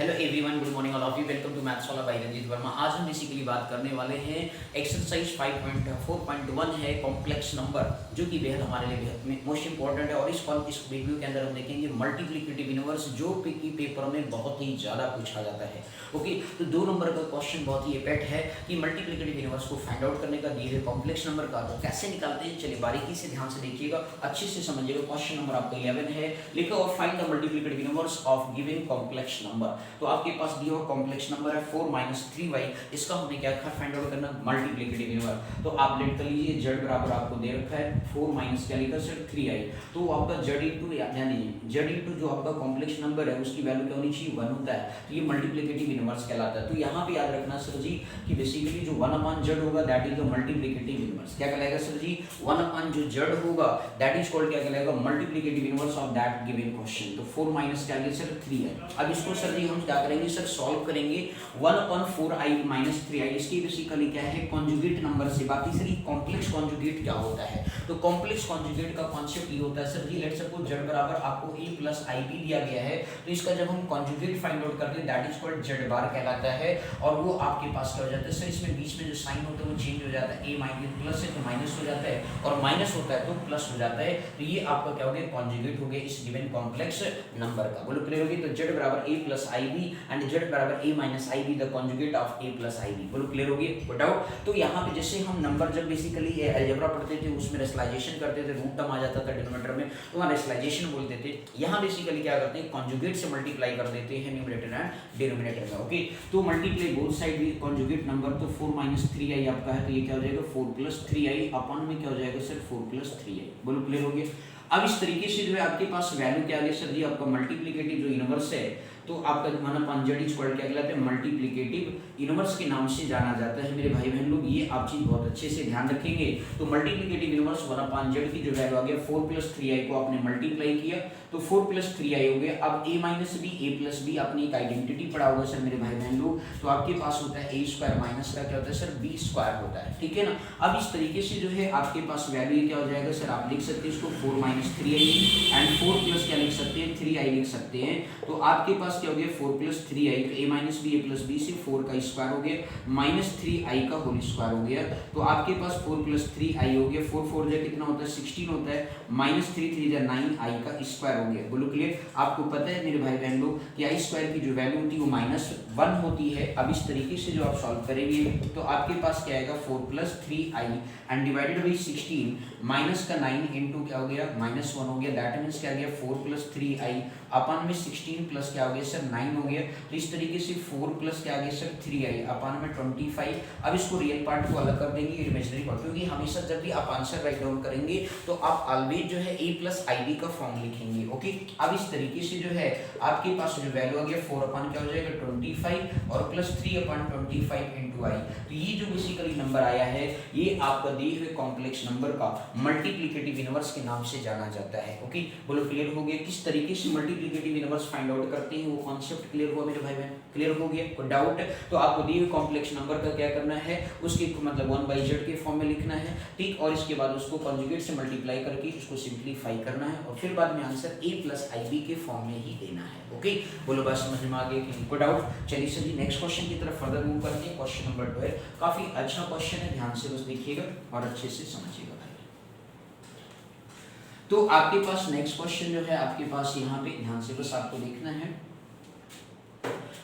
Hello everyone, good morning all of you. Welcome to maths वाला by Ranjit Verma. आज हम basically बात करने वाले हैं एक्सरसाइज 5.4.1 है कॉम्प्लेक्स नंबर, जो कि बेहद हमारे लिए बेहद मोस्ट इंपॉर्टेंट है। और इस वीडियो के अंदर हम देखेंगे मल्टीप्लिकेटिव यूनिवर्स, जो कि पेपर में बहुत ही ज़्यादा पूछा जाता है। ओके, तो 2 नंबर का क्वेश्चन बहुत ही एपेट है कि मल्टीप्लिकेटिव यूनिवर्स को फाइंड आउट करने का दिए हुए कॉम्प्लेक्स नंबर का तो कैसे निकालते हैं। चलिए बारीकी से ध्यान से देखिएगा, अच्छे से समझिएगा। क्वेश्चन नंबर आपका 11 है, लिखो और find the multiplicative universe of given complex number. तो आपके पास दिया हुआ कॉम्प्लेक्स नंबर है 4 - 3y। इसका हमने क्या रखा, फाइंड आउट करना मल्टीप्लिकेटिव यूनिवर्स। तो आप लेट कर लीजिए, z बराबर आपको दे रखा है 4 - क्या लिखा सर 3i। तो आपका z इनटू ध्यान दीजिए, z इनटू जो आपका कॉम्प्लेक्स नंबर है उसकी वैल्यू क्या होनी चाहिए, 1 होता है। तो ये मल्टीप्लिकेटिव यूनिवर्स कहलाता है। तो यहाँ पे याद रखना सर जी कि बेसिकली जो 1/z होगा that is the multiplicative universe. क्या कहलाएगा सर जी, 1 जो z होगा दैट इज कॉल्ड क्या कहलाएगा, multiplicative universe of that given question. तो 4 - क्या लिखा सर 3 है। अब इसको सर जी हम क्या करेंगे सर, सॉल्व करेंगे 1/4i - 3i। इसकी बेसिकली क्या है, कॉन्जुगेट नंबर से। बाकी सर कॉम्प्लेक्स कॉन्जुगेट क्या होता है, तो कॉम्प्लेक्स कॉन्जुगेट का कॉन्सेप्ट ये होता है sir ji, let's suppose z बराबर आपको a + ib दिया गया है, तो इसका जब हम कॉन्जुगेट फाइंड आउट करते हैं दैट इज कॉल्ड z बार कहलाता है। और वो आपके पास क्या हो जाता है सर, इसमें बीच में जो साइन होता है वो चेंज हो जाता है। a प्लस है तो माइनस हो जाता है, और माइनस होता है तो प्लस हो जाता है। तो ये आपका क्या हो गया, कॉन्जुगेट हो गया इस गिवन कॉम्प्लेक्स नंबर का। बोलो क्लियर होगी। तो z बराबर a + ib एंड z बराबर a - ib the conjugate of a + ib। बोलो क्लियर होगी, नो डाउट। तो यहाँ पे जैसे हम नंबर जब बेसिकली अलजेब्रा पढ़ते थे उसमें रेशनलाइजेशन करते थे, रूट टर्म आ जाता था डिनोमिनेटर में, तो वहाँ रेशनलाइजेशन बोलते थे। यहाँ बेसिकली क्या करते हैं, कॉन्जुगेट से मल्टीप्लाई कर देते हैं न्यूमरेटर एंड डिनोमिनेटर का। ओके, तो मल्टीप्लाई बोथ साइड भी कॉन्जुगेट नंबर। तो 4 - 3i आपका है, तो ये क्या हो जाएगा 4 + 3i अपन में क्या हो जाएगा सर 4 + 3i। बोलो क्लियर हो गया। अब इस तरीके से जो है आपके पास वैल्यू क्या आ गई सर जी, आपका मल्टीप्लिकेटिव जो यूनिवर्स है, तो आपका 1/z इज इक्वल क्या कहलाता है, मल्टीप्लिकेटिव यूनिवर्स के नाम से जाना जाता है। मेरे भाई बहन लोग ये आप चीज बहुत अच्छे से ध्यान रखेंगे। तो मल्टीप्लिकेटिव यूनिवर्स 1/z की जो वैल्यू आ गया 4 + 3i को आपने मल्टीप्लाई किया तो 4 + 3i हो गया। अब a - b a + b अपनी एक आइडेंटिटी पढ़ा होगा सर मेरे भाई बहन लोग, तो आपके पास होता है a² माइनस का क्या होता है सर b² होता है, ठीक है ना। अब इस तरीके से जो है आपके पास वैल्यू क्या हो जाएगा सर, आप लिख सकते हैं इसको 4 - 3i एंड 4 + क्या लिख सकते हैं 3i लिख सकते हैं। तो आपके पास क्या हो गया 4 + 3i, तो a - b a + b से 4 का स्क्वायर हो गया -3i का होल स्क्वायर हो गया। तो आपके पास 4 + 3i हो गया, 4 4 जा कितना होता है 16 होता है, -3 3 जा 9i का स्क्वायर हो गया। बोलो क्लियर। आपको पता है मेरे भाई बहन लोग कि i² की जो वैल्यू होती है वो -1 होती है। अब इस तरीके से जो आप सॉल्व करेंगे तो आपके पास क्या आएगा 4 + 3i and divided by 16 minus का 9 इंटू क्या हो गया -1 हो गया। दैट मीन्स क्या गया 4 + 3i अपन में 16 प्लस क्या हो गया सर 9 हो गया। तो इस तरीके से 4 प्लस क्या आ गया सर 3i अपन में 25। अब इसको रियल पार्ट को अलग कर देंगे इमेजिनरी पार्ट, क्योंकि हमेशा जब भी आप आंसर राइट डाउन करेंगे तो आप ऑलवेज जो है a + ib का फॉर्म लिखेंगे। ओके, अब इस तरीके से जो है आपके पास जो वैल्यू आ गया 4 अपन क्या हो जाएगा 25 और प्लस 3/25 इंटू i। तो ये जो बेसिकली नंबर आया है ये आपका दिए हुए कॉम्प्लेक्स नंबर का मल्टीप्लिकेटिव यूनिवर्स के नाम से जाना जाता है। ओके, बोलो क्लियर हो गया। किस तरीके से मल्टीप्लिकेटिव यूनिवर्स फाइंड आउट करते हैं वो कॉन्सेप्ट क्लियर हुआ मेरे भाई बहन, क्लियर हो गया। कोई डाउट है तो आपको दिए हुए कॉम्प्लेक्स नंबर का क्या करना है, उसके मतलब 1/z के फॉर्म में लिखना है, ठीक। और इसके बाद उसको कॉन्जुगेट से मल्टीप्लाई करके उसको सिंपलीफाई करना है और फिर बाद में आंसर a + ib के फॉर्म में ही देना है। ओके, बोलो बात समझ में आ गई कि कोई डाउट। चलिए सर जी नेक्स्ट क्वेश्चन की तरफ फर्दर मूव करते हैं। क्वेश्चन नंबर 12 काफी अच्छा क्वेश्चन है, ध्यान से बस देखिएगा और अच्छे से समझिएगा। तो आपके पास नेक्स्ट क्वेश्चन जो है आपके पास यहाँ पे ध्यान से बस आपको देखना है।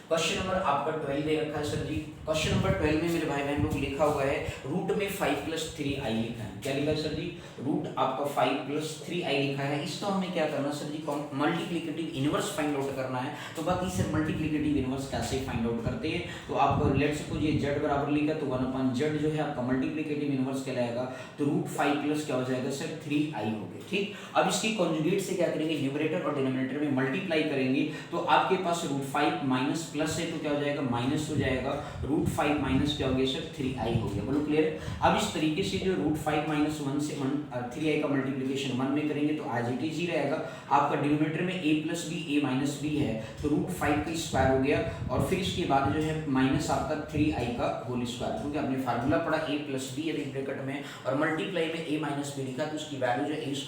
क्वेश्चन नंबर आपका 12 दे रखा है सर जी। क्वेश्चन नंबर 12 में मेरे भाई बहन लोग लिखा हुआ है रूट में 5 + 3i लिखा है। क्या लिखा है सर जी, रूट आपका 5 + 3i लिखा है। इसका हमें क्या करना सर जी, मल्टीप्लिकेटिव यूनिवर्स फाइंड आउट करना है। तो बाकी सर मल्टीप्लिकेटिव यूनिवर्स कैसे फाइंड आउट करते हैं, तो आपको लेट्स सपोज ये z बराबर लिखा तो 1/z जो है आपका मल्टीप्लिकेटिव यूनिवर्स कहलाएगा। तो रूट 5 + क्या हो जाएगा सर 3i हो गया, ठीक। अब इसकी कॉन्जुगेट से क्या करेंगे, न्यूमरेटर और डिनोमिनेटर में मल्टीप्लाई करेंगे तो आपके पास रूट 5 माइनस प्लस है तो क्या हो जाएगा माइनस हो जाएगा, रूट 5 माइनस क्या हो गया सर 3i हो गया। बोलो क्लियर। अब इस तरीके से जो रूट 5 - 1 से 3i का मल्टीप्लिकेशन 1 में करेंगे तो आज इट इज ही रहेगा। आपका डिनोमिनेटर में a + b a - b है तो रूट 5 का स्क्वायर हो गया और फिर इसके बाद जो है माइनस आपका 3i का होल स्क्वायर, क्योंकि आपने फार्मूला पढ़ा a + b है ब्रैकेट में और मल्टीप्लाई में a - b लिखा तो उसकी वैल्यू जो a²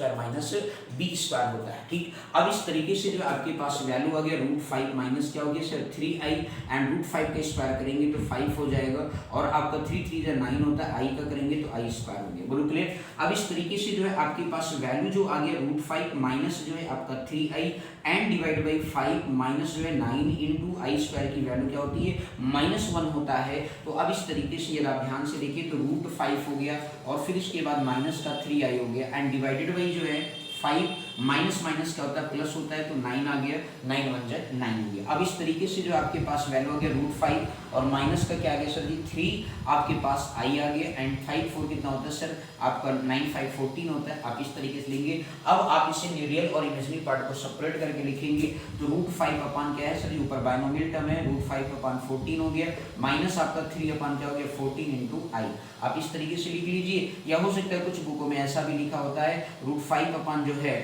- b² होता है, ठीक। अब इस तरीके से जो आपके पास वैल्यू आ गया रूट 5 माइनस क्या हो गया sir 3i 3i and root 5 का स्क्वायर करेंगे तो 5 हो जाएगा, और आपका 3 3 जा 9 होता है, i का करेंगे तो i स्क्वायर हो गया। बोलो क्लियर। अब इस तरीके से जो है आपके पास वैल्यू जो आ गया रूट 5 माइनस जो है आपका 3i and divide by 5 minus जो है 9 इंटू आई स्क्वायर की वैल्यू क्या होती है -1 होता है। तो अब इस तरीके से यदि आप ध्यान से देखिए तो रूट 5 हो गया और फिर इसके बाद माइनस का 3i हो गया एंड डिवाइडेड बाई जो है 5 माइनस माइनस क्या होता है प्लस होता है, तो 9 आ गया, 9 1 जा 9 हो गया। अब इस तरीके से जो आपके पास वैल्यू आ गया रूट 5 और माइनस का क्या आ गया सर जी 3 आपके पास i आ गया एंड 5 4 कितना होता है सर आपका 9 5 14 होता है। आप इस तरीके से लेंगे। अब आप इसे रियल और इमेजिनरी पार्ट को सेपरेट करके लिखेंगे तो रूट 5 अपान क्या है सर जी ऊपर बायनोमियल टर्म है, रूट 5 अपान 14 हो गया माइनस आपका 3 अपान क्या हो गया 14 इंटू आई। आप इस तरीके से लिख लीजिए, या हो सकता है कुछ बुकों में ऐसा भी लिखा होता है रूट 5 अपान जो है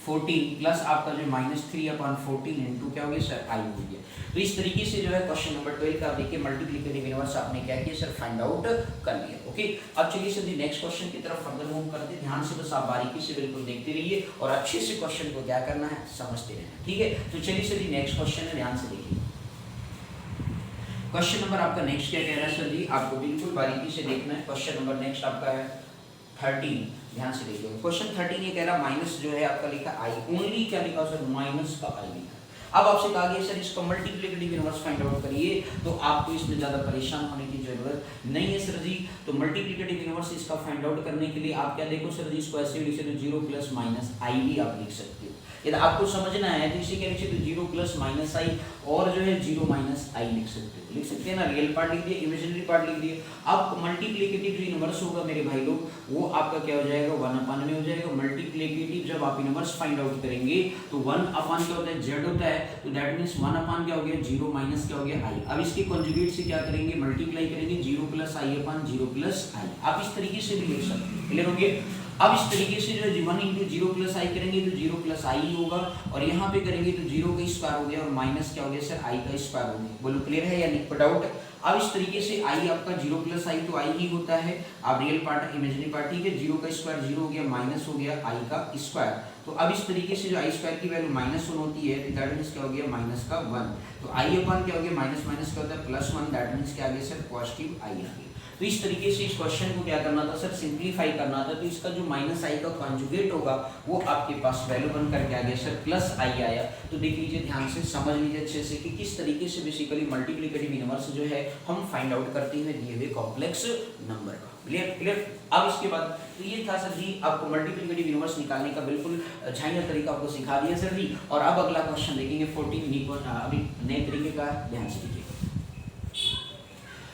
14 प्लस आपका जो -3 अपान 14 इंटू क्या हो गया सर आई हो गया। तो इस तरीके से जो है क्वेश्चन नंबर 12 का देखिए मल्टीप्लिकेटिव इनवर्स आपने क्या किया सर फाइंड आउट कर लिया। ओके, अब चलिए सर जी नेक्स्ट क्वेश्चन की तरफ फर्दर मूव करते हैं। ध्यान से बस आप बारीकी से बिल्कुल देखते रहिए और अच्छे से क्वेश्चन को क्या करना है समझते रहना, ठीक है। तो चलिए सर जी नेक्स्ट क्वेश्चन है, ध्यान से देखिए। क्वेश्चन नंबर आपका नेक्स्ट क्या कह रहा है सर जी, आपको बिल्कुल बारीकी से देखना है। क्वेश्चन नंबर नेक्स्ट आपका है 13, ध्यान से देखिए। क्वेश्चन 13 ये कह रहा माइनस जो है आपका लिखा आई, ओनली क्या लिखा सर माइनस का आई लिखा। अब आपसे कहा गया सर इसका मल्टीप्लिकेटिव इनवर्स फाइंड आउट करिए, तो आपको इसमें ज्यादा परेशान होने की जरूरत नहीं है सर जी। तो मल्टीप्लिकेटिव इनवर्स इसका फाइंड आउट करने के लिए आप क्या देखो सर जी इसको ऐसे लिख सकते हो 0 प्लस माइनस आई भी आप लिख सकते हो। यदि आपको समझना है तो इसे क्या लिख सकते हो 0 प्लस माइनस आई और जो है 0 माइनस आई लिख सकते हैं ना। रियल पार्ट लिख दिया, इमेजिनरी पार्ट लिख दिया। अब मल्टीप्लिकेटिव जो इनवर्स होगा मेरे भाई लोग वो आपका क्या हो जाएगा 1 अपान में हो जाएगा। मल्टीप्लिकेटिव जब आप इनवर्स फाइंड आउट करेंगे तो 1 अपान क्या होता है z होता है, तो दैट मींस 1 अपान क्या हो गया 0 माइनस क्या हो गया आई। अब इसके कॉन्जुगेट से क्या करेंगे मल्टीप्लाई करेंगे 0 प्लस आई अपान 0 प्लस आई। आप इस तरीके से भी लिख सकते हैं, क्लियर हो गया। अब इस तरीके से जो है 1 इंटू 0 प्लस आई करेंगे तो 0 प्लस आई होगा और यहाँ पे करेंगे तो 0 का स्क्वायर हो गया और माइनस क्या हो गया सर आई का स्क्वायर हो गया। बोलो क्लियर है या नहीं, कोई डाउट। अब इस तरीके से आई आपका 0 प्लस आई तो आई ही होता है। अब रियल पार्ट इमेजिनरी पार्ट ठीक है, 0 का स्क्वायर 0 हो गया माइनस हो गया आई का स्क्वायर। तो अब इस तरीके से जो आई स्क्वायर की वैल्यू -1 होती है दैट मींस क्या हो गया माइनस का 1। तो आई अपान क्या हो गया माइनस माइनस क्या होता है +1 दैट मींस क्या आ गया सर पॉजिटिव आई आ गया। तो इस तरीके से इस क्वेश्चन को क्या करना था सर सिंपलीफाई करना था। तो इसका जो माइनस आई का कॉन्जुगेट होगा वो आपके पास वैल्यू बन करके आ गया सर प्लस आई आया। तो देख लीजिए ध्यान से समझ लीजिए अच्छे से कि किस तरीके से बेसिकली मल्टीप्लिकेटिव इनवर्स जो है हम फाइंड आउट करते हैं दिए हुए कॉम्प्लेक्स नंबर का। Clear clear. अब इसके बाद तो ये था सर जी आपको मल्टीप्लिकेटिव इनवर्स निकालने का बिल्कुल झाइया तरीका आपको सिखा दिया सर जी। और अब अगला क्वेश्चन देखेंगे 14 अभी नए तरीके का, ध्यान से देखिए।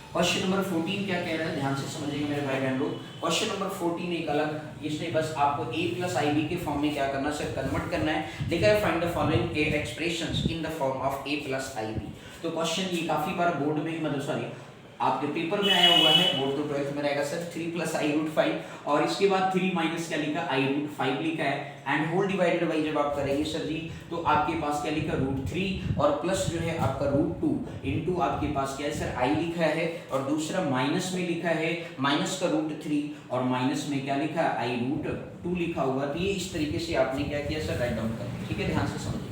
क्वेश्चन नंबर 14 क्या कह रहा है ध्यान से समझिएगा मेरे भाई बहन लोग। क्वेश्चन नंबर 14 एक अलग, इसने बस आपको a प्लस आई बी के फॉर्म में क्या करना है कन्वर्ट करना है। लिखा है find the following expressions in the form of a plus i b. तो क्वेश्चन ये काफी बार बोर्ड में मतलब सॉरी आपके पेपर में आया हुआ है, बोर्ड तो 12th में रहेगा सर 3 प्लस आई रूट 5 और इसके बाद 3 माइनस क्या लिखा आई रूट 5 लिखा है एंड होल डिवाइडेड बाई जब आप करेंगे सर जी तो आपके पास क्या लिखा रूट 3 और प्लस जो है आपका रूट 2 इंटू आपके पास क्या है सर आई लिखा है और दूसरा माइनस में लिखा है माइनस का रूट 3 और माइनस में क्या लिखा है आई रूट 2 लिखा हुआ। तो ये इस तरीके से आपने क्या किया सर राइट डाउन कर, ठीक है ध्यान से समझिए।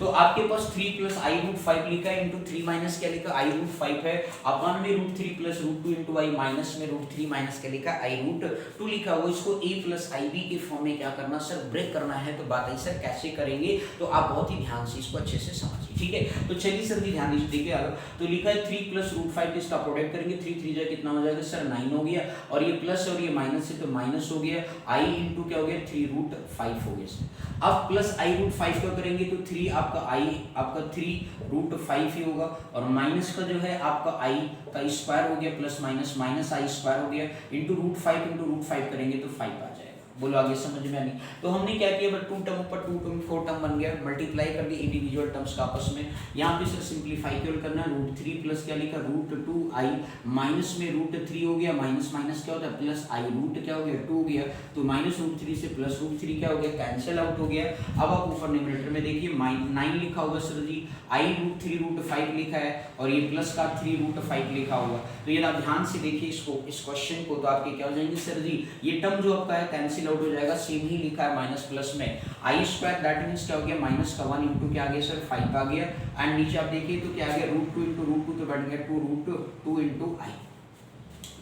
तो आपके पास 3 प्लस आई रूट 5 लिखा है इंटू 3 माइनस क्या लिखा आई रूट 5 है अपन में रूट 3 प्लस रूट 2 इंटू आई माइनस में रूट 3 माइनस क्या लिखा आई रूट 2 लिखा हुआ। इसको a प्लस आई बी के फॉर्म में क्या करना सर ब्रेक करना है। तो बात आई सर कैसे करेंगे तो आप बहुत ही ध्यान से इसको अच्छे से समझिए, ठीक है। तो चलिए सर जी ध्यान दीजिए देखिए आगे तो लिखा है 3 प्लस रूट 5 इसका प्रोडक्ट करेंगे 3 3 जा कितना हो जाएगा सर 9 हो गया और ये प्लस और ये माइनस है तो माइनस हो गया आई इंटू क्या हो गया 3 रूट 5 हो गया सर। अब प्लस आई रूट 5 का करेंगे तो 3 आपका आई आपका 3 रूट 5 ही होगा और माइनस का जो है आपका आई का स्क्वायर हो गया प्लस माइनस माइनस आई स्क्वायर हो गया इंटू रूट 5 करेंगे तो 5 आ जाएगा। बोलो आगे समझ में नहीं। तो हमने क्या किया बट 2 टर्म ऊपर 2 टर्म 4 टर्म बन गया मल्टीप्लाई कर दिए इंडिविजुअल टर्म्स का आपस में। यहाँ पे सर सिंपलीफाई केवल करना है रूट 3 प्लस क्या लिखा रूट 2 आई माइनस में रूट 3 हो गया माइनस माइनस क्या होता है प्लस आई रूट क्या हो गया 2 हो गया तो माइनस रूट 3 से प्लस रूट 3 क्या हो गया कैंसिल आउट हो गया। अब आप ऊपर न्यूमरेटर में देखिए 9 लिखा होगा सर जी आई रूट 3 रूट 5 लिखा है और ये प्लस का 3 रूट 5 लिखा होगा। तो ये आप ध्यान से देखिए इसको इस क्वेश्चन को तो आपके क्या हो जाएंगे सर जी ये टर्म जो आपका है कैंसिल कैंसिल आउट हो जाएगा, सेम ही लिखा है माइनस प्लस में आई स्क्वायर, दैट मीन्स क्या हो गया माइनस का 1 इंटू क्या आ गया सर 5 आ गया, एंड नीचे आप देखिए तो क्या आ गया रूट 2 इंटू रूट 2 तो बैठ गया 2 रूट 2 इंटू आई।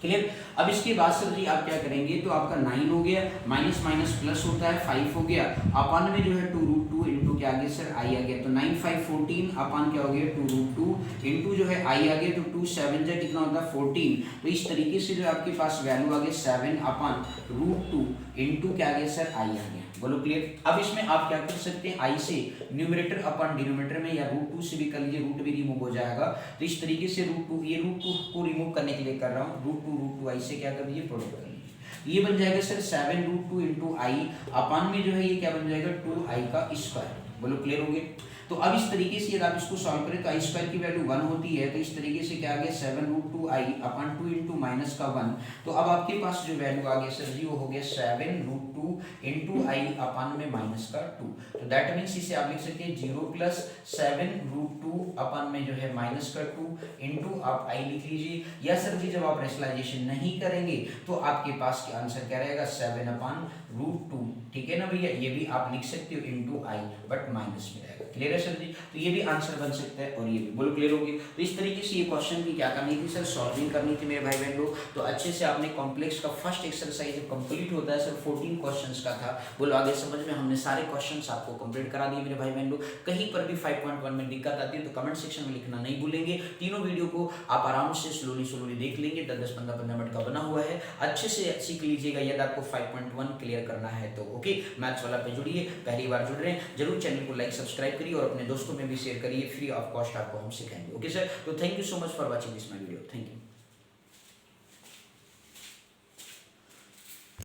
क्लियर। अब इसके बाद सर जी आप क्या करेंगे तो आपका 9 हो गया, माइनस माइनस प्लस होता है 5 हो गया, अपन में जो है 2 रूट 2 इंटू क्या आ गया सर आई आ गया, तो 9 5 14 अपन क्या हो गया 2 रूट 2 इंटू जो है आई आ गया, तो 2 7 जा कितना होता है 14, तो इस तरीके से जो आपके पास वैल्यू आ गया 7 अपन रूट 2 इंटू क्या आ गया सर आई आ गया। बोलो क्लियर। अब इसमें आप क्या कर सकते हैं आई से न्यूमरेटर अपन डिनोमिनेटर में या रूट 2 से भी कर लीजिए, रूट भी रिमूव हो जाएगा, तो इस तरीके से रूट 2 ये रूट 2 को रिमूव करने के लिए कर रहा हूँ, रूट 2 आई से क्या कर दीजिए प्रोडक्ट कर लीजिए, ये बन जाएगा सर 7 रूट 2 इंटू आई अपन में जो है ये क्या बन जाएगा 2 आई का स्क्वायर। बोलो क्लियर हो गया। तो अब इस तरीके से यदि आप इसको सॉल्व करें तो आई स्क्वायर की वैल्यू 1 होती है, तो इस तरीके से क्या आ गया 7 रूट 2 आई अपन 2 इंटू माइनस का 1, तो अब आपके पास जो वैल्यू आ गया सर जी वो हो गया 7 रूट 2 इंटू आई अपन में माइनस का 2, तो दैट मीन्स इसे आप लिख सकते हैं 0 प्लस 7 रूट 2 अपन में जो है माइनस का 2 इंटू आप आई लिख लीजिए, या सर जी जब आप रेशनलाइजेशन नहीं करेंगे तो आपके पास क्या आंसर क्या रहेगा 7 अपन रूट 2, ठीक है ना भैया, ये भी आप लिख सकते हो इंटू आई बट माइनस में रहेगा। क्लियर है सर जी, तो ये भी आंसर बन सकता है और ये भी। बोलो क्लियर होगी। तो इस तरीके से ये क्वेश्चन की क्या करनी थी सर सॉल्विंग करनी थी मेरे भाई बहन लोग, तो अच्छे से आपने कॉम्प्लेक्स का फर्स्ट एक्सरसाइज जब कंप्लीट होता है सर 14 क्वेश्चंस का था, बोलो आगे समझ में हमने सारे क्वेश्चंस आपको कंप्लीट करा दिए मेरे भाई बहन लोग। कहीं पर भी 5.1 में दिक्कत आती है तो कमेंट सेक्शन में लिखना नहीं भूलेंगे। तीनों वीडियो को आप आराम से स्लोली देख लेंगे, 10-15 मिनट का बना हुआ है, अच्छे से सीख लीजिएगा यदि आपको 5.1 क्लियर करना है तो। ओके, मैथ्स वाला पे जुड़िए, पहली बार जुड़ रहे हैं जरूर चैनल को लाइक सब्सक्राइब करिए और अपने दोस्तों में भी शेयर करिए, फ्री ऑफ कॉस्ट आपको हम सिखाएंगे। ओके सर, तो thank you so much for watching this my video, thank you.